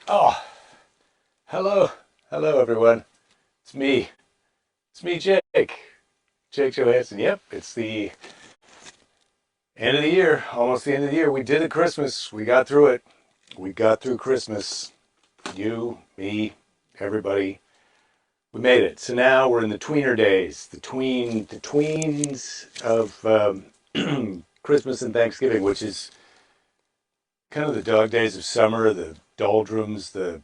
Oh, hello. Hello, everyone. It's me. It's me, Jake. Jake Johannsen. Yep, it's the end of the year. Almost the end of the year. We did it Christmas. We got through it. We got through Christmas. You, me, everybody. We made it. So now we're in the tweener days. The tweens of Christmas and Thanksgiving, which is kind of the dog days of summer, the doldrums, the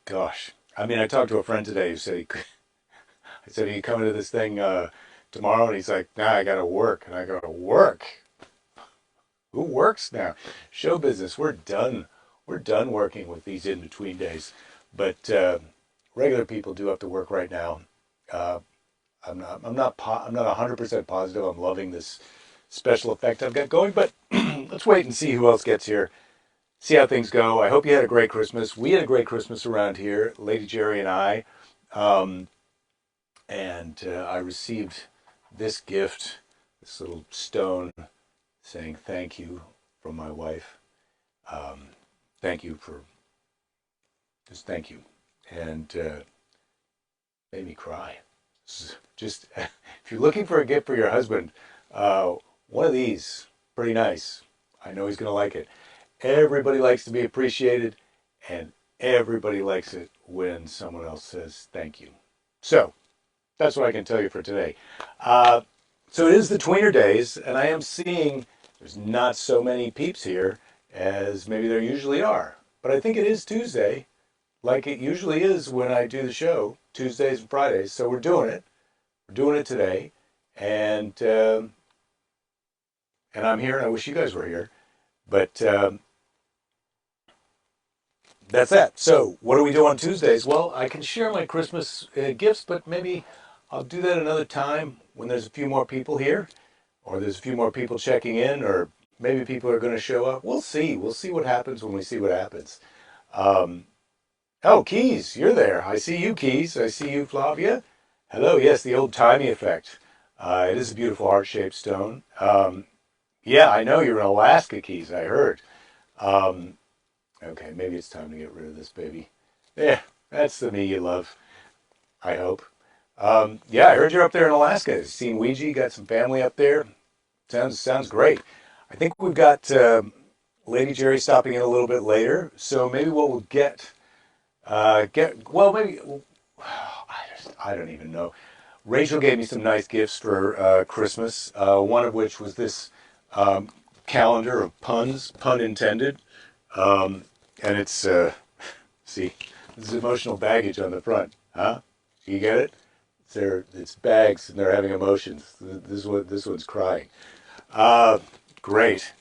gosh. I mean, I talked to a friend today who said I said, "Are you coming to this thing tomorrow?" And he's like, "Nah, I got to work." And I go, "Work? Who works now? Show business. We're done. We're done working with these in between days." But regular people do have to work right now. Uh, I'm not 100% positive. I'm loving this special effect I've got going, but let's wait and see who else gets here. See how things go. I hope you had a great Christmas. We had a great Christmas around here, Lady Jerry and I. Um, and I received this gift, this little stone saying thank you from my wife. Um, Thank you for just thank you, and made me cry. Just if you're looking for a gift for your husband, uh, one of these, pretty nice. I know he's gonna like it. Everybody likes to be appreciated, and everybody likes it when someone else says thank you. So that's what I can tell you for today. Uh, so it is the tweener days, and I am seeing there's not so many peeps here as maybe there usually are. But I think it is Tuesday, like it usually is when I do the show, Tuesdays and Fridays. So we're doing it. We're doing it today, and and I'm here, and I wish you guys were here. But that's that. So what do we do on Tuesdays? Well, I can share my Christmas gifts, but maybe I'll do that another time when there's a few more people here, or there's a few more people checking in, or maybe people are going to show up. We'll see. We'll see what happens when we see what happens. Um, oh, Keys, you're there. I see you, Keys. I see you, Flavia. Hello. Yes, the old timey effect. It is a beautiful heart-shaped stone. Yeah, I know you're in Alaska, Keys. I heard. Um, okay, maybe it's time to get rid of this baby. Yeah, that's the me you love. I hope. Yeah, I heard you're up there in Alaska. Seen Ouija, got some family up there. Sounds great. I think we've got Lady Jerry stopping in a little bit later, so maybe what we'll get well maybe I don't even know. Rachel gave me some nice gifts for Christmas. One of which was this um, calendar of puns, pun intended, um, and it's see, this is emotional baggage on the front, huh? You get it? It's bags and they're having emotions. This one's crying. Uh, Great.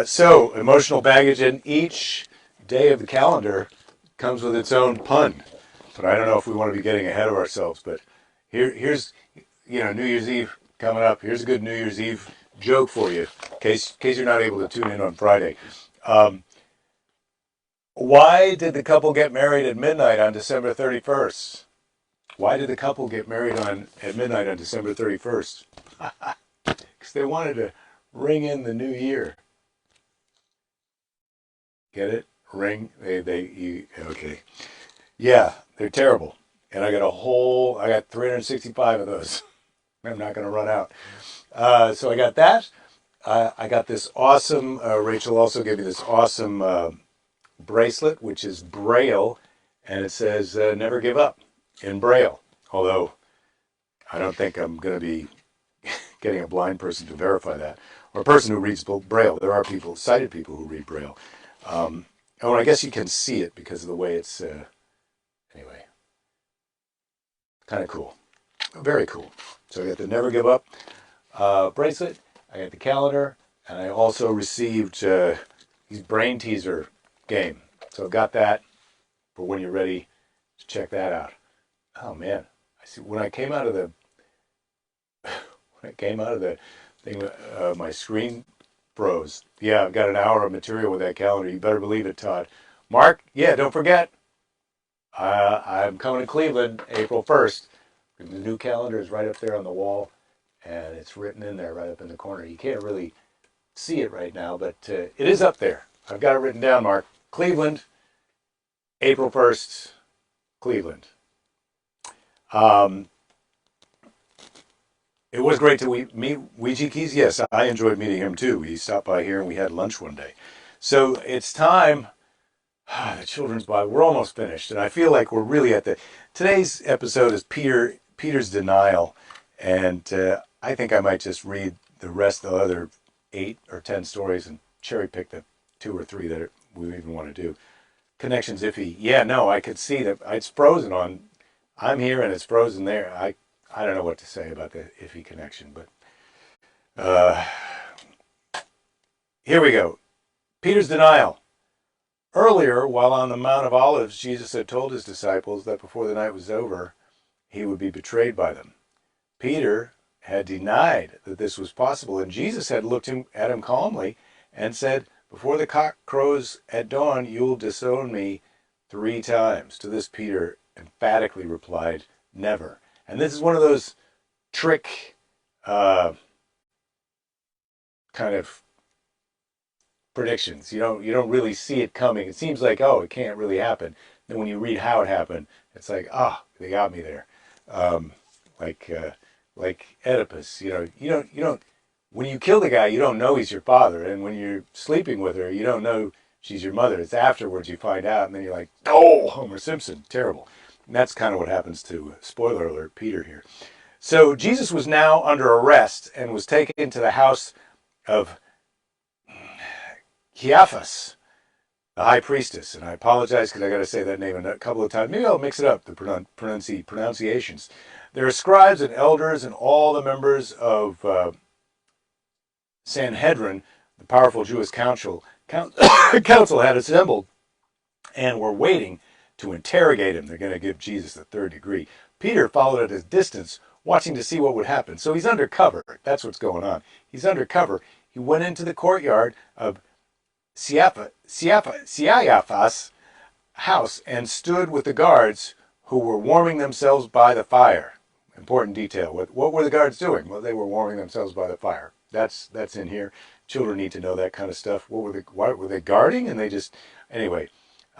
So, emotional baggage, and each day of the calendar comes with its own pun. But I don't know if we want to be getting ahead of ourselves. But here's New Year's Eve coming up. Here's a good New Year's Eve joke for you, in case you're not able to tune in on Friday. Um, why did the couple get married at midnight on December 31st? Why did the couple get married at midnight on December 31st? Because they wanted to ring in the new year. Get it? Ring. Okay. Yeah, they're terrible. And I got 365 of those. I'm not going to run out. So I got that. I got this awesome, Rachel also gave me this awesome bracelet, which is Braille, and it says never give up in Braille. Although I don't think I'm going to be getting a blind person to verify that, or a person who reads Braille. There are sighted people who read Braille. Oh, and I guess you can see it because of the way it's, anyway, kind of cool. Very cool. So I got the Never Give Up bracelet, I got the calendar, and I also received his brain teaser game. So I've got that for when you're ready to check that out. Oh man, I see. When I came out of the thing, my screen froze. Yeah, I've got an hour of material with that calendar. You better believe it, Todd. Mark, yeah, don't forget. I'm coming to Cleveland April 1st. The new calendar is right up there on the wall, and it's written in there right up in the corner. You can't really see it right now, but it is up there. I've got it written down, Mark. Cleveland, April 1st, Cleveland. Um, it was great to meet Ouija Keys. Yes, I enjoyed meeting him too. He stopped by here and we had lunch one day. So it's time. The children's Bible. We're almost finished, and I feel like we're really at the. Today's episode is Peter's denial, and I think I might just read the rest of the other 8 or 10 stories and cherry pick the 2 or 3 that we even want to do. Connection's iffy. Yeah, no, I could see that it's frozen on. I'm here and it's frozen there. I don't know what to say about the iffy connection, but uh, here we go. Peter's denial. Earlier, while on the Mount of Olives, Jesus had told his disciples that before the night was over, he would be betrayed by them. Peter had denied that this was possible, and Jesus had looked at him calmly and said, "Before the cock crows at dawn, you'll disown me 3 times." To this, Peter emphatically replied, "Never." And this is one of those trick kind of predictions. You don't really see it coming. It seems like, oh, it can't really happen. Then when you read how it happened, it's like, ah, oh, they got me there. Um, like Oedipus. You don't. When you kill the guy, you don't know he's your father, and when you're sleeping with her, you don't know she's your mother. It's afterwards you find out, and then you're like, oh, Homer Simpson, terrible. And that's kind of what happens to, spoiler alert, Peter here. So Jesus was now under arrest and was taken to the house of Caiaphas, the high priestess. And I apologize because I got to say that name a couple of times. Maybe I'll mix it up, the pronunciations. There are scribes and elders and all the members of Sanhedrin, the powerful Jewish council had assembled and were waiting to interrogate him. They're going to give Jesus the 3rd degree. Peter followed at a distance, watching to see what would happen. So he's undercover. That's what's going on. He's undercover. He went into the courtyard of Caiaphas' house and stood with the guards who were warming themselves by the fire. Important detail. What were the guards doing? Well, they were warming themselves by the fire. That's in here. Children need to know that kind of stuff. Why were they guarding? And they just anyway.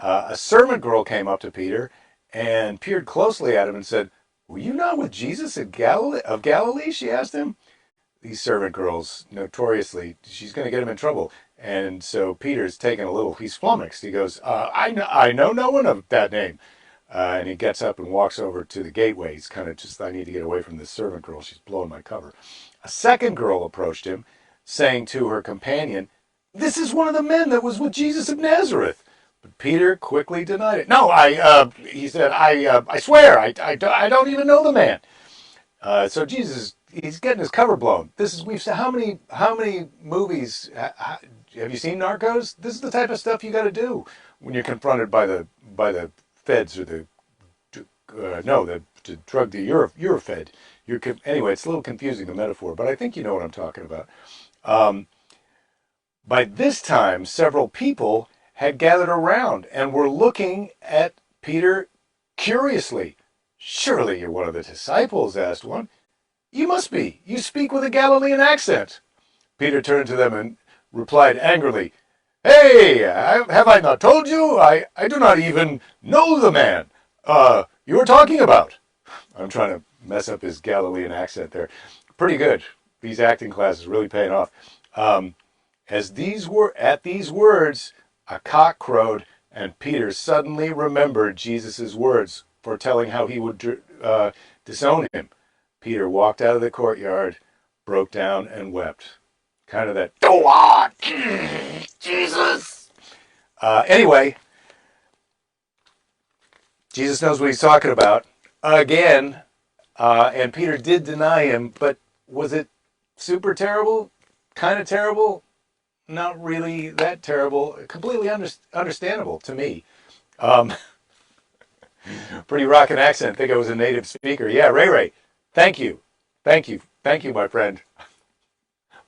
A servant girl came up to Peter and peered closely at him and said, "Were you not with Jesus of Galilee?" She asked him. These servant girls, notoriously, she's going to get him in trouble. And so Peter's taken a little, he's flummoxed. He goes, I know no one of that name. And he gets up and walks over to the gateway. He's kind of just, I need to get away from this servant girl. She's blowing my cover. A second girl approached him, saying to her companion, "This is one of the men that was with Jesus of Nazareth." But Peter quickly denied it. "No, he said, I swear, I don't even know the man." So Jesus, he's getting his cover blown. We've said how many movies have you seen? Narcos. This is the type of stuff you got to do when you're confronted by the feds or the drug the Eurofed. Anyway, it's a little confusing, the metaphor, but I think you know what I'm talking about. By this time, several people had gathered around and were looking at Peter curiously. "Surely you're one of the disciples," asked one. "You must be. You speak with a Galilean accent." Peter turned to them and replied angrily, "Hey, have I not told you? I do not even know the man you are talking about." I'm trying to mess up his Galilean accent there. Pretty good. These acting classes really paying off. At these words, a cock crowed, and Peter suddenly remembered Jesus' words foretelling how he would disown him. Peter walked out of the courtyard, broke down, and wept. Kind of that, "Go on, Jesus." Anyway, Jesus knows what he's talking about. Again, and Peter did deny him, but was it super terrible? Kind of terrible? Not really that terrible. Completely understandable to me. Pretty rockin' accent. Think I was a native speaker. Yeah, Ray. Thank you, my friend.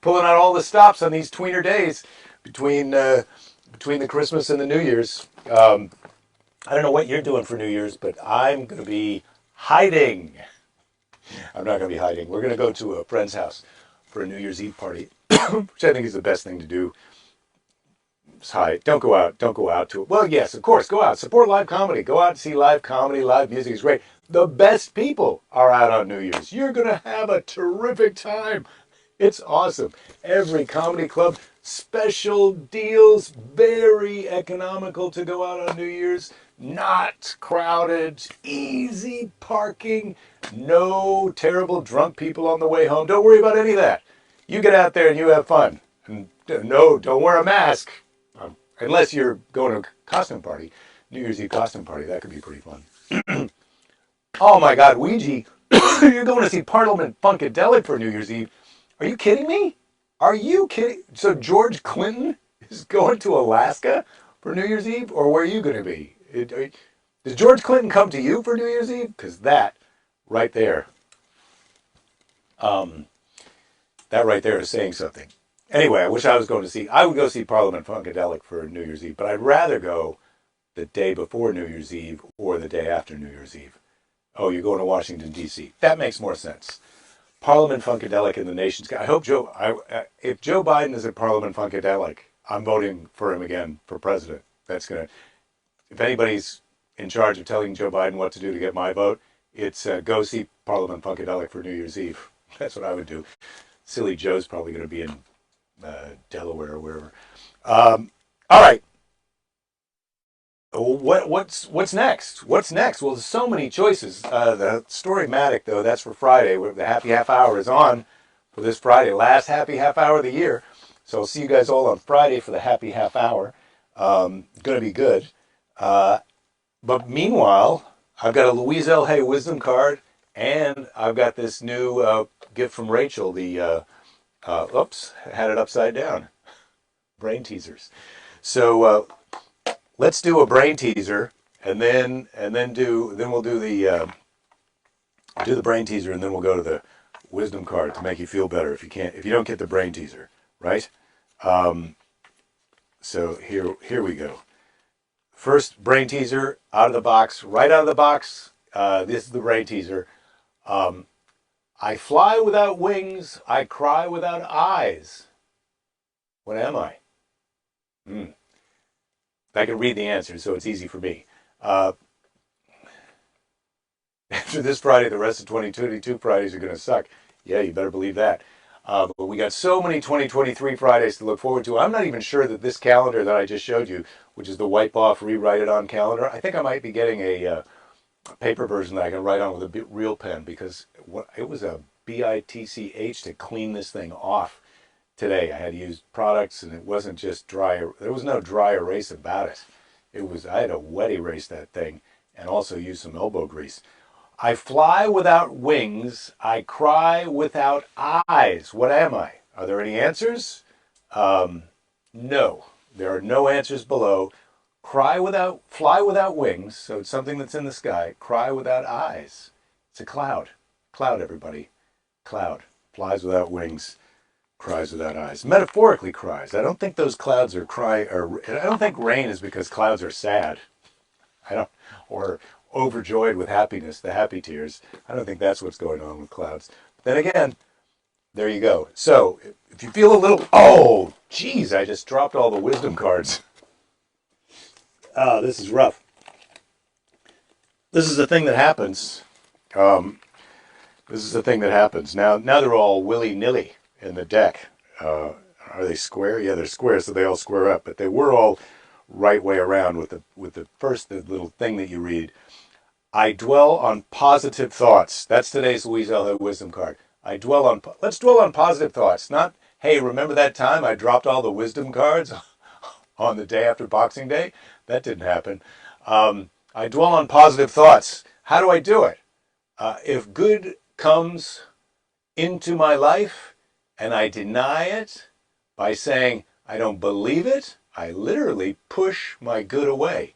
Pulling out all the stops on these tweener days between the Christmas and the New Year's. I don't know what you're doing for New Year's, but I'm going to be hiding. I'm not going to be hiding. We're going to go to a friend's house for a New Year's Eve party, which I think is the best thing to do. hi. Don't go out. Don't go out to it. Well, yes, of course, go out. Support live comedy. Go out and see live comedy. Live music is great. The best people are out on New Year's. You're going to have a terrific time. It's awesome. Every comedy club, special deals, very economical to go out on New Year's. Not crowded, easy parking, no terrible drunk people on the way home. Don't worry about any of that. You get out there and you have fun. And no, don't wear a mask. Unless you're going to a costume party. New Year's Eve costume party. That could be pretty fun. Oh my God, Ouija. You're going to see Parliament Funkadelic for New Year's Eve. Are you kidding me? Are you kidding? So George Clinton is going to Alaska for New Year's Eve? Or where are you going to be? Does George Clinton come to you for New Year's Eve? Because that right there, that right there is saying something. Anyway, I wish I was going to see, I would go see Parliament Funkadelic for New Year's Eve, but I'd rather go the day before New Year's Eve or the day after New Year's Eve. Oh, you're going to Washington, D.C. That makes more sense. Parliament Funkadelic in the nation's. I hope if Joe Biden is at Parliament Funkadelic, I'm voting for him again for president. That's going to, if anybody's in charge of telling Joe Biden what to do to get my vote, it's go see Parliament Funkadelic for New Year's Eve. That's what I would do. Silly Joe's probably going to be in Delaware or wherever. All right. What's next? What's next? Well, there's so many choices. The Story-matic, though, that's for Friday. The happy half hour is on for this Friday, last happy half hour of the year. So I'll see you guys all on Friday for the happy half hour. Going to be good. But meanwhile, I've got a Louise L. Hay wisdom card, and I've got this new gift from Rachel. The oops, had it upside down. Brain teasers. So. Let's do a brain teaser, and then we'll do the brain teaser, and then we'll go to the wisdom card to make you feel better if you don't get the brain teaser, right? So here we go. First brain teaser out of the box, right out of the box. This is the brain teaser. I fly without wings. I cry without eyes. What am I? I can read the answer, so it's easy for me. After this Friday, the rest of 2022 Fridays are going to suck. Yeah, you better believe that. But we got so many 2023 Fridays to look forward to. I'm not even sure that this calendar that I just showed you, which is the wipe off, rewrite it on calendar, I think I might be getting a paper version that I can write on with a real pen, because it was a bitch to clean this thing off. Today I had to use products, and it wasn't just dry. There was no dry erase about it. I had to wet erase that thing, and also use some elbow grease. I fly without wings. I cry without eyes. What am I? Are there any answers? No. There are no answers below. Fly without wings. So it's something that's in the sky. Cry without eyes. It's a cloud. Cloud, everybody. Cloud. Flies without wings. Cries without eyes. Metaphorically cries. I don't think those clouds are I don't think rain is because clouds are sad. Or overjoyed with happiness, the happy tears. I don't think that's what's going on with clouds. But then again, there you go. So, if you feel a little, oh, geez, I just dropped all the wisdom cards. This is rough. This is the thing that happens. This is the thing that happens. Now they're all willy-nilly in the deck. Are they square? Yeah, they're square, so they all square up. But they were all right way around with the little thing that you read. I dwell on positive thoughts. That's today's Louise L. Hay wisdom card. Let's dwell on positive thoughts. Not, hey, remember that time I dropped all the wisdom cards on the day after Boxing Day? That didn't happen. I dwell on positive thoughts. How do I do it? If good comes into my life and I deny it by saying I don't believe it, I literally push my good away.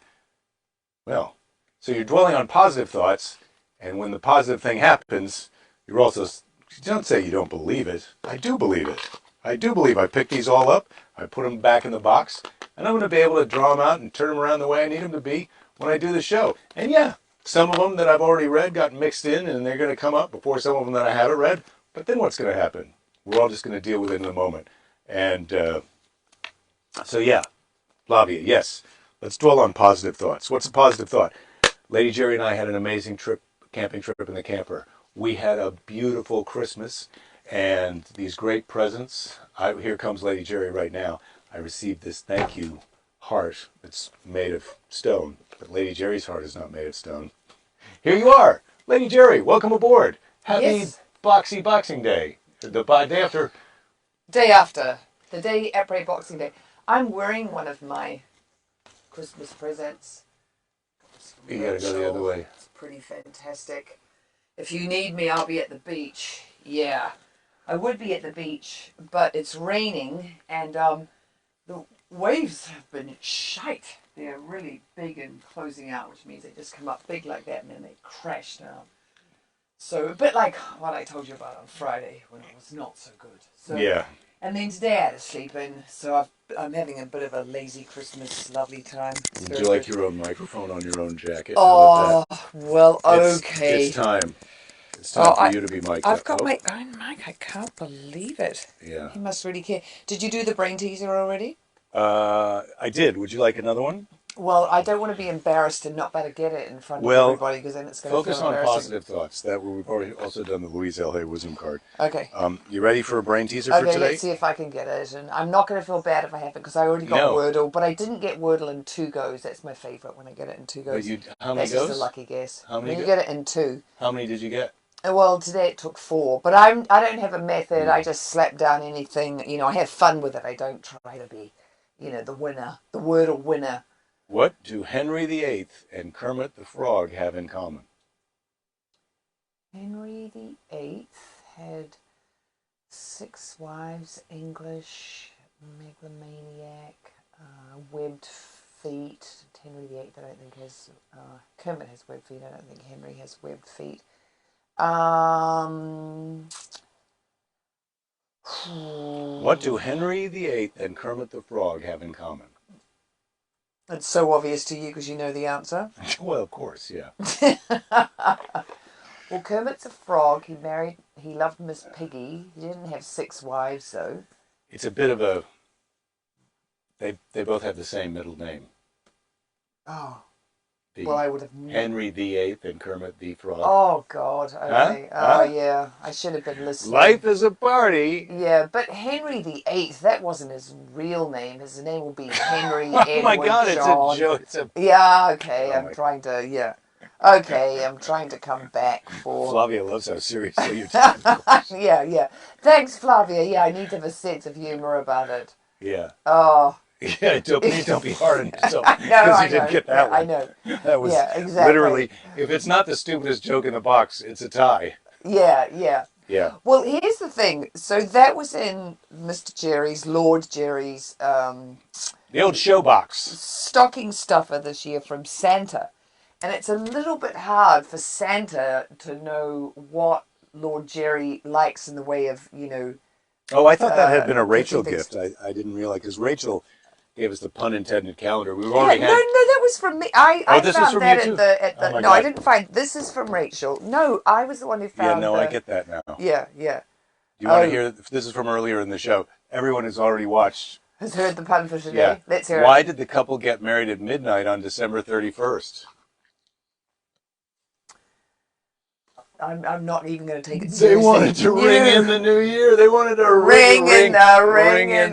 Well, so you're dwelling on positive thoughts, and when the positive thing happens, you don't say you don't believe it. I do believe it. I do believe I picked these all up, I put them back in the box, and I'm going to be able to draw them out and turn them around the way I need them to be when I do the show. And yeah, some of them that I've already read got mixed in, and they're going to come up before some of them that I haven't read. But then what's going to happen? We're all just going to deal with it in a moment. And so yeah, Flavia, yes. Let's dwell on positive thoughts. What's a positive thought? Lady Jerry and I had an amazing trip, camping trip in the camper. We had a beautiful Christmas and these great presents. Here comes Lady Jerry right now. I received this thank you heart. It's made of stone, but Lady Jerry's heart is not made of stone. Here you are, Lady Jerry. Welcome aboard. Happy Yes. Boxy Boxing Day. The day after. Day after. The day après Boxing Day. I'm wearing one of my Christmas presents. You gotta go the other way. It's pretty fantastic. If you need me, I'll be at the beach. Yeah. I would be at the beach, but it's raining and the waves have been shite. They're really big and closing out, which means they just come up big like that and then they crash down. So a bit like what I told you about on Friday when it was not so good. So, Yeah. and then today I had to sleep in, so I'm having a bit of a lazy Christmas, lovely time. Would you like your own microphone on your own jacket? Oh, well, It's okay. time. It's Oh, time for you to be mic'd I've up. got Oh, my own mic. I can't believe it. yeah. He must really care. Did you do the brain teaser already? I did. Would you like another one? Well, I don't want to be embarrassed and not better get it in front of Well, everybody because then it's going to focus feel on embarrassing. positive thoughts. We've already also done the Louise L. Hay Wisdom card. Okay. You ready for a brain teaser for Okay, today? let's see if I can get it. And I'm not going to feel bad if I haven't because I already got No. Wordle, but I didn't get Wordle in 2 goes. That's my favourite when I get it in 2 goes. How many That's goes? just a lucky guess. How many when you get it in 2. How many did you get? Well, today it took 4, but I don't have a method. I just slap down anything. I have fun with it. I don't try to be, the winner, the Wordle winner. What do Henry VIII and Kermit the Frog have in common? Henry VIII had 6 wives, English, megalomaniac, webbed feet. Henry VIII, I don't think has. Kermit has webbed feet. I don't think Henry has webbed feet. What do Henry VIII and Kermit the Frog have in common? It's so obvious to you because you know the answer. Well, of course, yeah. Well, Kermit's a frog. He loved Miss Piggy. He didn't have 6 wives, though. It's a bit of a. They both have the same middle name. Oh. Well, I would have. Henry VIII and Kermit the Frog. Oh, God. Okay. Huh? Oh, yeah. I should have been listening. Life is a party. Yeah, but Henry VIII, that wasn't his real name. His name will be Henry Oh Edward my God, John. it's a joke. Yeah, okay. Oh I'm trying to, yeah. Okay, I'm trying to come back for... Flavia loves how seriously you take it. Yeah. Thanks, Flavia. Yeah, I need to have a sense of humour about it. Yeah. Oh. Yeah, don't be hard on yourself. No, Because I you didn't know. get that one. I know. That was exactly. literally, if it's not the stupidest joke in the box, it's a tie. Yeah. Yeah. Well, here's the thing. So that was in Lord Jerry's... The old show box. stocking stuffer this year from Santa. And it's a little bit hard for Santa to know what Lord Jerry likes in the way of, Oh, I thought that had been a Rachel things. gift. I didn't realize, because Rachel gave us the pun intended calendar. We've No, already had. that was from me. I this was found from that you at too? the Oh my no, I God. didn't find this is from Rachel. No, I was the one who Yeah, found no, I get that now. Yeah. Do you want to hear? This is from earlier in the show. Everyone has already watched. Has heard the pun for today. Yeah. Let's hear Why it. did the couple get married at midnight on December 31st? I'm not even going to take it They seriously. wanted to ring in the new year. They wanted to ring in new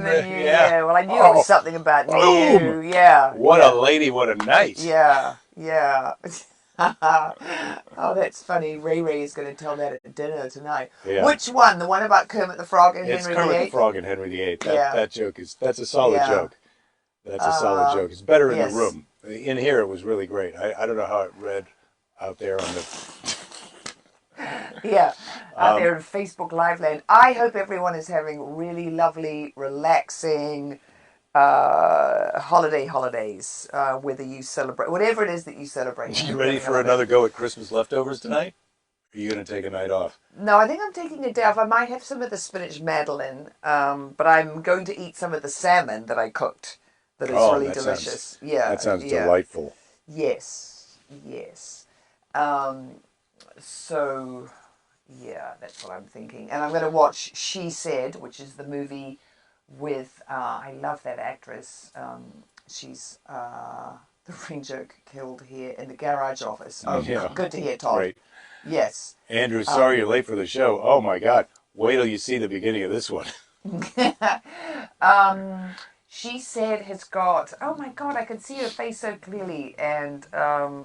the new year. year. Well, I knew it was something about new. Yeah. What a lady, what a night. Yeah. Oh, that's funny. Ray Ray is going to tell that at dinner tonight. Yeah. Which one? The one about Kermit the Frog and It's Henry Kermit VIII? the Frog and Henry VIII. Yeah. That joke that's a solid Yeah. joke. That's a solid joke. It's better in yes. the room. In here, it was really great. I don't know how it read out there on the. Yeah, out there in Facebook Live land. I hope everyone is having really lovely, relaxing holidays, whether you celebrate, whatever it is that you celebrate. You ready for another go at Christmas leftovers tonight? Or are you going to take a night off? No, I think I'm taking a day off. I might have some of the spinach madeleine, but I'm going to eat some of the salmon that I cooked. That is really delicious. That sounds delightful. Yes. So, yeah, that's what I'm thinking. And I'm going to watch She Said, which is the movie with, I love that actress. she's the ranger killed here in the garage office. Oh, Yeah, good to hear, Todd. great. Yes. Andrew, sorry you're late for the show. Oh my God. Wait till you see the beginning of this one. She said has got, oh my God, I can see her face so clearly. And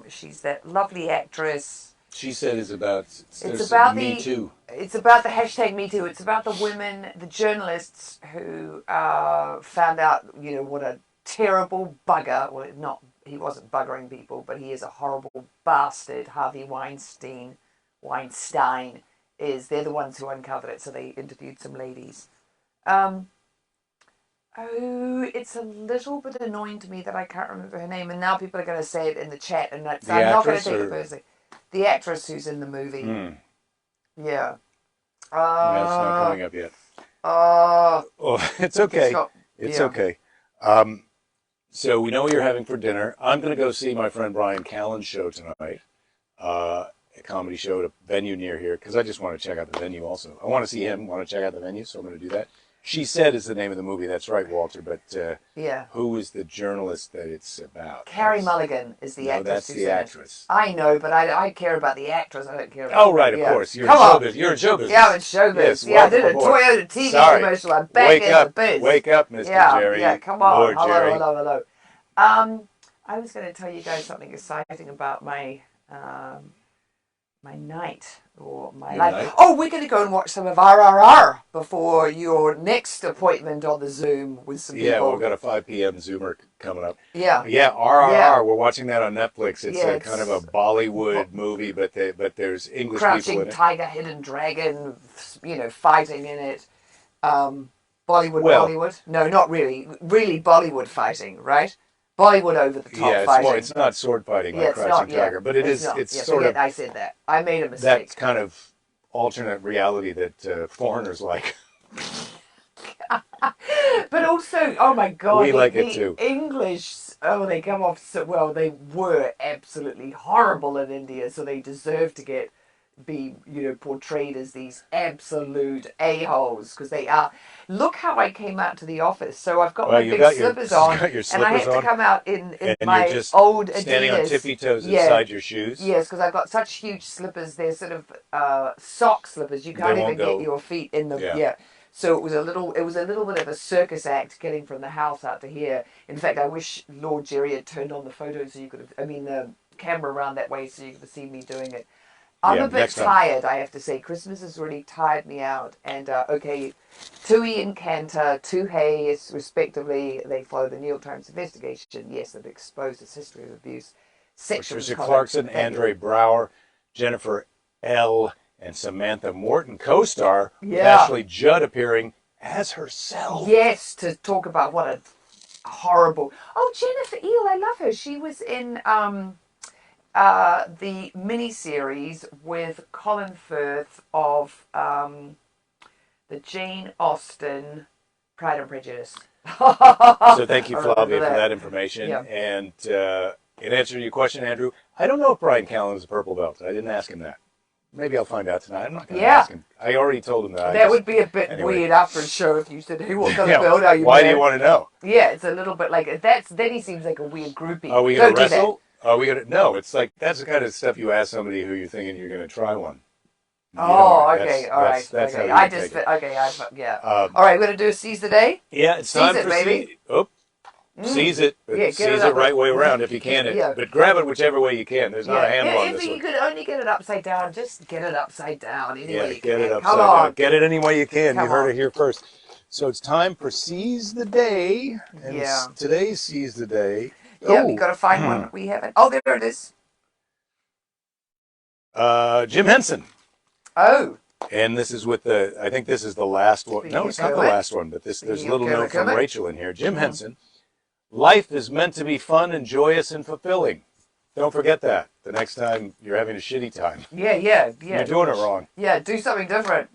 she's that lovely actress. She said it's about, It's there's about Me the, Too. it's about the hashtag Me Too. It's about the women, the journalists who found out, you know, what a terrible bugger. Well, not, he wasn't buggering people, but he is a horrible bastard. Harvey Weinstein is. They're the ones who uncovered it. So they interviewed some ladies. Oh, it's a little bit annoying to me that I can't remember her name, and now people are going to say it in the chat, and that's, The I'm not going to actress take it or? personally. The actress who's in the movie. Hmm. Yeah. Yeah, it's not coming up yet. Uh, Oh, it's it's okay. got, It's yeah. okay. So we know what you're having for dinner. I'm going to go see my friend Brian Callen's show tonight, a comedy show at a venue near here, because I just want to check out the venue also. I want to see him, want to check out the venue, so I'm going to do that. She Said is the name of the movie. That's right, Walter. But Yeah. who is the journalist that it's about? Carrie Mulligan is the No, actress that's who's the in actress. it. I know, but I care about the actress. I don't care about Oh, right, of yeah. course. You're Come in on. showbiz. You're in show business. Yeah, I'm in showbiz. Yes, Yeah, I did a welcome aboard. Toyota TV Sorry. commercial. I'm back in the biz. Wake up, Mr. Yeah, Jerry. yeah, come on. Lord Hello, Jerry. hello. I was going to tell you guys something exciting about my my night or my Your life. night? Oh, we're going to go and watch some of RRR before your next appointment on the Zoom with some Yeah, people. we've got a 5 p.m. Zoomer coming up. Yeah. Yeah, RRR. Yeah. We're watching that on Netflix. It's Yeah, a kind of a Bollywood movie, but there's English people Crouching in it. Tiger, Hidden Dragon, you know, fighting in it. Bollywood, Well- Bollywood. No, not really. Really Bollywood fighting, right? Bollywood over the top Yeah, fighting. it's not sword fighting Yeah, like it's Crouching not, yeah. Tiger, but it's not. it's Yeah, sort forget of I said that. I made a mistake. that kind of alternate reality that foreigners like. But also, oh my God, We like it too. English, oh, they come off so well. They were absolutely horrible in India, so they deserve to be, you know, portrayed as these absolute a-holes because they are. Look how I came out to the office. So I've got my big slippers on, you got your and I slippers have on, to come out in and my you're just old standing on Adidas. tippy toes Yeah. inside your shoes. Yes, because I've got such huge slippers. They're sort of sock slippers. You can't They even won't go. get your feet in the Yeah. So it was a little bit of a circus act getting from the house out to here. In fact, I wish Lord Jerry had turned on the photo so you could have. I mean, the camera around that way so you could have seen me doing it. I'm Yeah, a bit next time. tired, I have to say. Christmas has really tired me out. And okay, Tui and Cantor, Tuhei, respectively, they follow the New York Times investigation. Yes, they've exposed its history of abuse, sexual Patricia misconduct. Clarkson, Andre Brower, Jennifer L., and Samantha Morton co-star with Yeah. Ashley Judd appearing as herself. Yes, to talk about what a horrible. Oh, Jennifer Eel, I love her. She was in the miniseries with Colin Firth of the Jane Austen Pride and Prejudice. So thank you, I remember Flavia, for that information. Yeah. And in answer to your question, Andrew, I don't know if Brian Callen is a purple belt. I didn't ask him that. Maybe I'll find out tonight. I'm not going to ask him. I already told him that. That would be a bit anyway. weird after a show if you said, "Hey, what kind Yeah, of belt are you?" why man? do you want to know? Yeah, it's a little bit like that's. Then he seems like a weird groupie. Are we going Don't to do that. wrestle? Are we going to? No, it's like that's the kind of stuff you ask somebody who you're thinking you're going to try one. You Oh, know, okay, all right. That's okay. how you I just take it. okay, yeah. Um, All right, we're gonna do a seize the day. Yeah, it's Seize time it, for baby. seize it. But Yeah, get seize it it up. right way around if you can. Yeah. But grab it whichever way you can. There's not a handle on If this you one. could only get it upside down, just get it upside down. Any Yeah, way you get can. it Come upside on. down. Get it any way you can. Come You heard on. it here first. So it's time for Seize the Day. And Yeah. today's Seize the Day. Yeah, we got to find one. We haven't. Oh, there it is. Jim Henson. Oh. And this is with I think this is the last one. No, it's not the last one, but there's a little note from Rachel in here. Jim Henson. Life is meant to be fun and joyous and fulfilling. Don't forget that the next time you're having a shitty time. Yeah. You're doing it wrong. Yeah, do something different.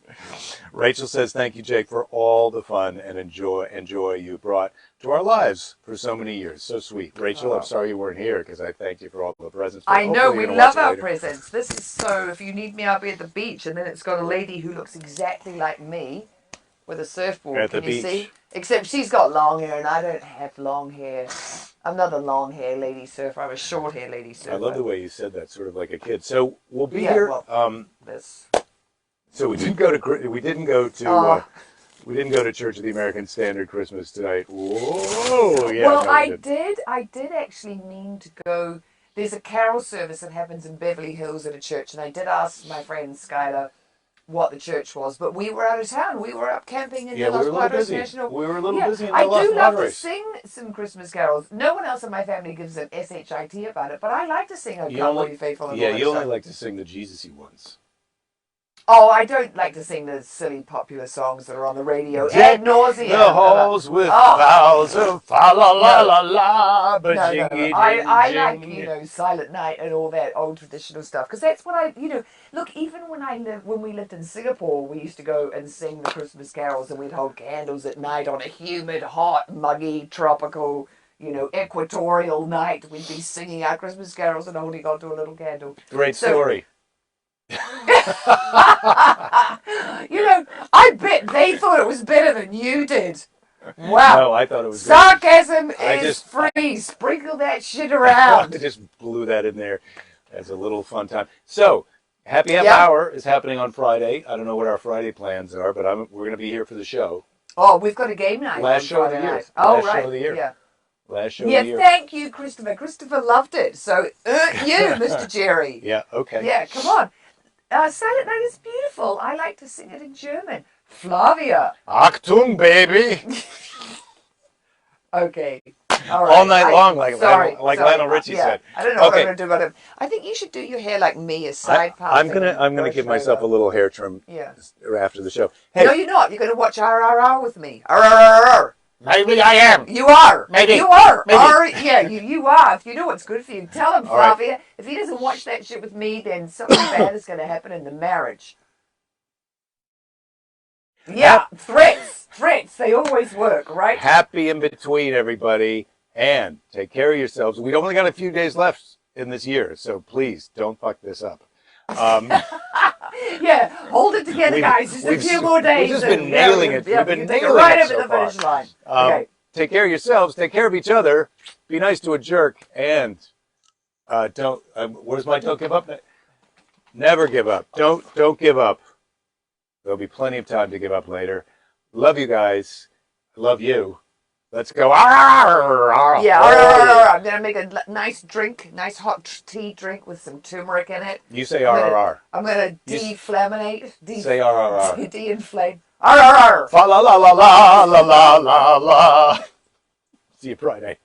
Rachel says, thank you, Jake, for all the fun and joy you brought to our lives for so many years. So sweet. Rachel, I'm sorry you weren't here because I thanked you for all the presents. I know, Hopefully we you're gonna love watch it our later. presents. This is so, if you need me, I'll be at the beach. And then it's got a lady who looks exactly like me with a surfboard. At the Can you beach. see? Except she's got long hair and I don't have long hair. I'm not a long hair lady surfer. I'm a short hair lady surfer. I love the way you said that, sort of like a kid. So we'll be Yeah, here. well, this. So we didn't go to we didn't go to Church of the American Standard Christmas tonight. Whoa, yeah. Well, no, we didn't. I did actually mean to go. There's a carol service that happens in Beverly Hills at a church, and I did ask my friend Skylar what the church was, but we were out of town. We were up camping in Yeah, the we were Los a little Padres busy. National. We were a little Yeah, busy in the I Los do love to Padres. sing some Christmas carols. No one else in my family gives an shit about it, but I like to sing "O You Come, All only- Ye Faithful." And Yeah, all that you only stuff. like to sing the Jesus-y ones. Oh, I don't like to sing the silly popular songs that are on the radio Deck ad nauseum. the halls with Oh. boughs of fa la la la la, but No, jingy I jing like, jing. Silent Night and all that old traditional stuff. Because that's what look, even when we lived in Singapore, we used to go and sing the Christmas carols and we'd hold candles at night on a humid, hot, muggy, tropical, equatorial night. We'd be singing our Christmas carols and holding onto a little candle. Great story. I bet they thought it was better than you did. Wow. No, I thought it was great. Sarcasm I is just- free. Sprinkle that shit I around. just blew that in there as a little fun time. So, Happy Half Yeah. Hour is happening on Friday. I don't know what our Friday plans are, but we're going to be here for the show. Oh, we've got a game night. Last on show of the Friday year. night. Oh, Last show right. of the year. Yeah. Last show of Yeah, the year. thank you, Christopher. Christopher loved it. So, you, Mr. Jerry. Yeah, okay. Yeah, come on. Silent Night is beautiful. I like to sing it in German. Flavia. Achtung, baby! Okay. All right. All night long, like sorry, Lionel Richie said. I don't know what Okay. I'm going to do about him. I think you should do your hair like me, a side part. I'm gonna give myself a little hair trim Yeah. after the show. Hey, No, you're not. You're going to watch RRR with me. RRR. maybe I am. You are. Maybe. You are. Maybe. Yeah, you are. If you know what's good for you, tell him, All right. Flavia. If he doesn't watch that shit with me, then something bad is going to happen in the marriage. Yeah, threats. Threats. They always work, right? Happy in between, everybody, and take care of yourselves. We only got a few days left in this year, so please don't fuck this up. Yeah, hold it together, guys. Just a few more days. We've just been nailing it. Yeah, We've been you take it nailing right it over so the finish far. line. Okay. Take care of yourselves. Take care of each other. Be nice to a jerk, and don't. Where's my don't give up? Never give up. Don't give up. There'll be plenty of time to give up later. Love you guys. Love you. Let's go. Yeah, I'm going to make a nice drink, nice hot tea drink with some turmeric in it. You say RRR. I'm going to deflaminate. Say RRR. De-inflame. RRR. Fa la la la la la la la la. See you Friday.